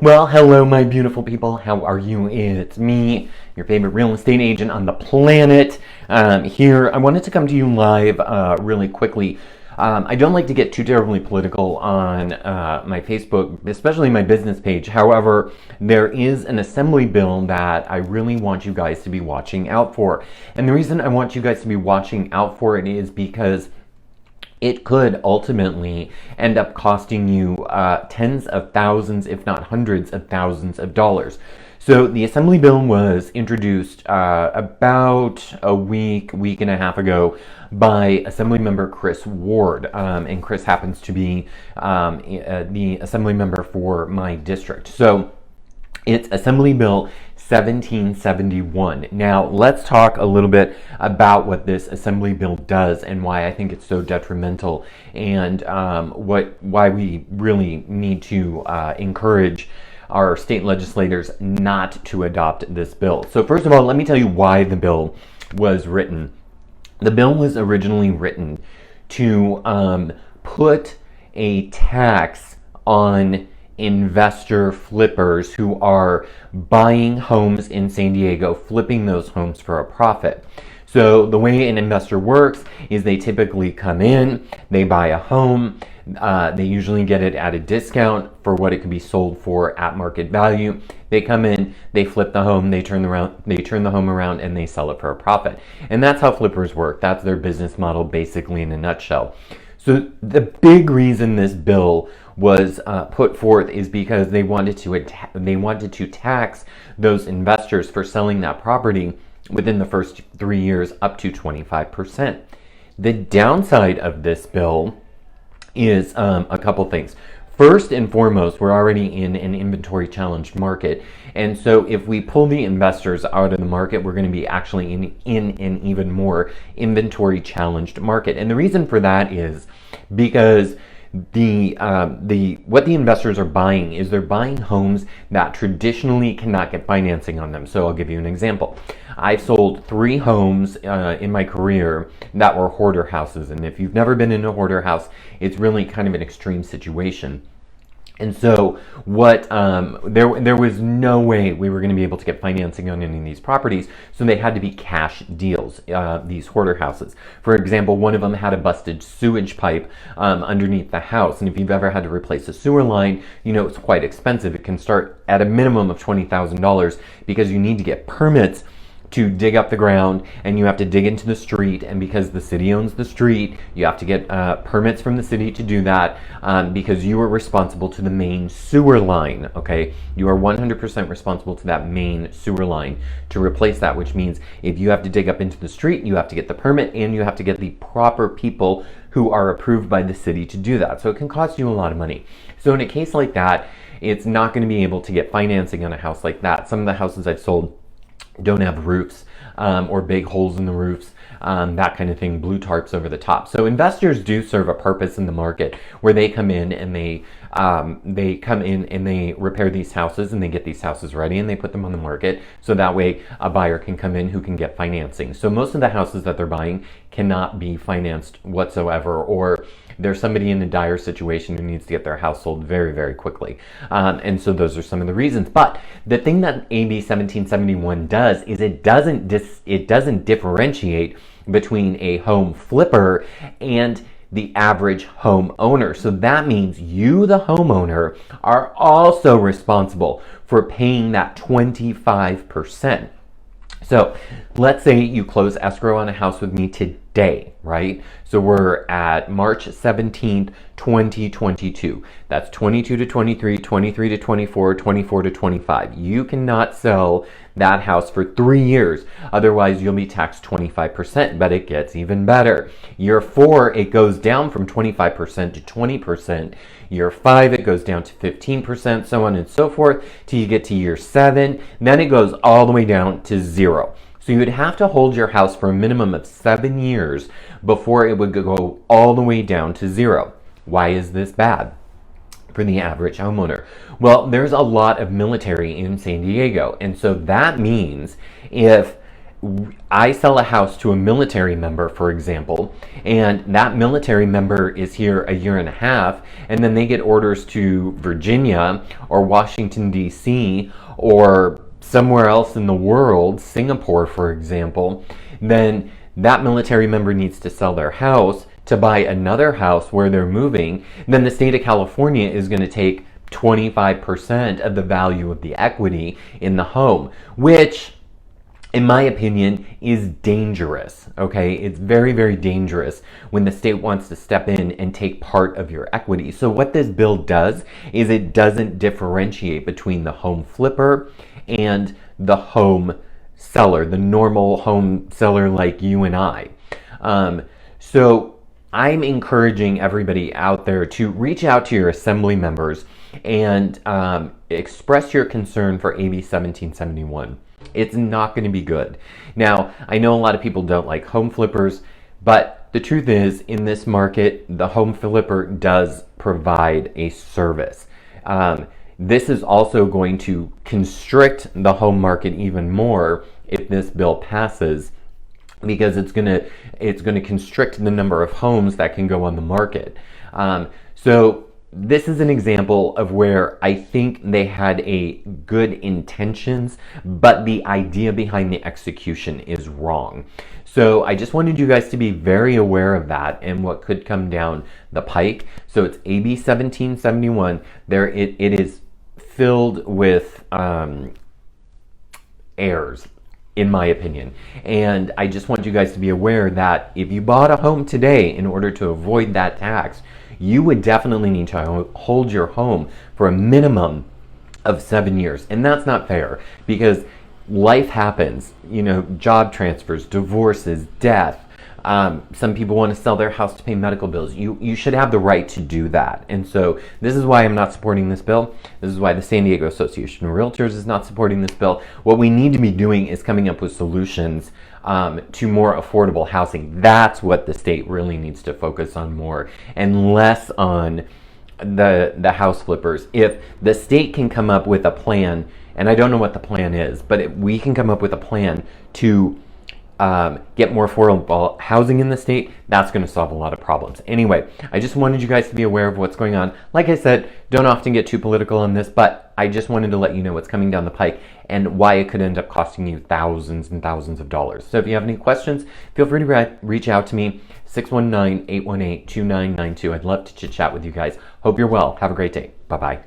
Well, hello, my beautiful people. How are you? It's me, your favorite real estate agent on the planet. Here, I wanted to come to you live really quickly. I don't like to get too terribly political on my Facebook, especially my business page. However, there is an assembly bill that I really want you guys to be watching out for. And the reason I want you guys to be watching out for it is because it could ultimately end up costing you tens of thousands, if not hundreds of thousands of dollars. So the Assembly bill was introduced about a week and a half ago by Assembly Member Chris Ward. And Chris happens to be the Assembly member for my district. So it's Assembly Bill 1771. Now, let's talk a little bit about what this Assembly Bill does and why I think it's so detrimental, and why we really need to encourage our state legislators not to adopt this bill. So first of all, let me tell you why the bill was written. The bill was originally written to put a tax on investor flippers who are buying homes in San Diego, flipping those homes for a profit. So the way an investor works is they typically come in, they buy a home, they usually get it at a discount for what it could be sold for at market value. They come in, they flip the home, they turn the home around, and they sell it for a profit. And that's how flippers work. That's their business model, basically, in a nutshell. So the big reason this bill was put forth is because they wanted to tax those investors for selling that property within the first 3 years up to 25%. The downside of this bill is a couple things. First and foremost, we're already in an inventory challenged market. And so if we pull the investors out of the market, we're going to be actually in an even more inventory challenged market. And the reason for that is because what the investors are buying is they're buying homes that traditionally cannot get financing on them. So I'll give you an example. I've sold 3 homes in my career that were hoarder houses. And if you've never been in a hoarder house, it's really kind of an extreme situation. And so there was no way we were going to be able to get financing on any of these properties, so they had to be cash deals, these hoarder houses. For example, one of them had a busted sewage pipe underneath the house, and if you've ever had to replace a sewer line, you know it's quite expensive. It can start at a minimum of $20,000 because you need to get permits to dig up the ground, and you have to dig into the street, and because the city owns the street, you have to get permits from the city to do that, because you are responsible to the main sewer line, okay? You are 100% responsible to that main sewer line to replace that, which means if you have to dig up into the street, you have to get the permit, and you have to get the proper people who are approved by the city to do that. So it can cost you a lot of money. So in a case like that, it's not going to be able to get financing on a house like that. Some of the houses I've sold don't have roofs or big holes in the roofs, that kind of thing, blue tarps over the top. So investors do serve a purpose in the market where they come in and they repair these houses, and they get these houses ready and they put them on the market, so that way a buyer can come in who can get financing. So most of the houses that they're buying cannot be financed whatsoever, or there's somebody in a dire situation who needs to get their house sold very, very quickly. And so those are some of the reasons. But the thing that AB 1771 does is it doesn't differentiate between a home flipper and the average homeowner. So that means you, the homeowner, are also responsible for paying that 25%. So let's say you close escrow on a house with me today, right? So we're at March 17th, 2022. That's 22 to 23, 23 to 24, 24 to 25. You cannot sell that house for 3 years. Otherwise, you'll be taxed 25%, but it gets even better. Year 4, it goes down from 25% to 20%. Year 5, it goes down to 15%, so on and so forth, till you get to year 7. Then it goes all the way down to 0. So you would have to hold your house for a minimum of 7 years before it would go all the way down to 0. Why is this bad for the average homeowner? Well, there's a lot of military in San Diego, and so that means if I sell a house to a military member, for example, and that military member is here a year and a half, and then they get orders to Virginia or Washington, D.C., or somewhere else in the world, Singapore, for example, then that military member needs to sell their house to buy another house where they're moving. Then the state of California is going to take 25% of the value of the equity in the home, which, in my opinion, is dangerous, okay? It's very, very dangerous when the state wants to step in and take part of your equity. So what this bill does is it doesn't differentiate between the home flipper and the home seller, the normal home seller like you and I. So I'm encouraging everybody out there to reach out to your assembly members and express your concern for AB 1771. It's not going to be good. Now, I know a lot of people don't like home flippers, but the truth is, in this market, the home flipper does provide a service. This is also going to constrict the home market even more if this bill passes, because it's going to constrict the number of homes that can go on the market. So this is an example of where I think they had a good intentions, but the idea behind the execution is wrong. So I just wanted you guys to be very aware of that and what could come down the pike. So it's AB 1771. It is filled with errors, in my opinion. And I just want you guys to be aware that if you bought a home today in order to avoid that tax, you would definitely need to hold your home for a minimum of 7 years. And that's not fair, because life happens, job transfers, divorces, death. Some people want to sell their house to pay medical bills. You should have the right to do that. And so this is why I'm not supporting this bill. This is why the San Diego Association of Realtors is not supporting this bill. What we need to be doing is coming up with solutions to more affordable housing. That's what the state really needs to focus on more, and less on the house flippers. If the state can come up with a plan, and I don't know what the plan is, but if we can come up with a plan to get more affordable housing in the state, that's going to solve a lot of problems. Anyway, I just wanted you guys to be aware of what's going on. Like I said, don't often get too political on this, but I just wanted to let you know what's coming down the pike and why it could end up costing you thousands and thousands of dollars. So if you have any questions, feel free to reach out to me, 619-818-2992. I'd love to chit chat with you guys. Hope you're well. Have a great day. Bye-bye.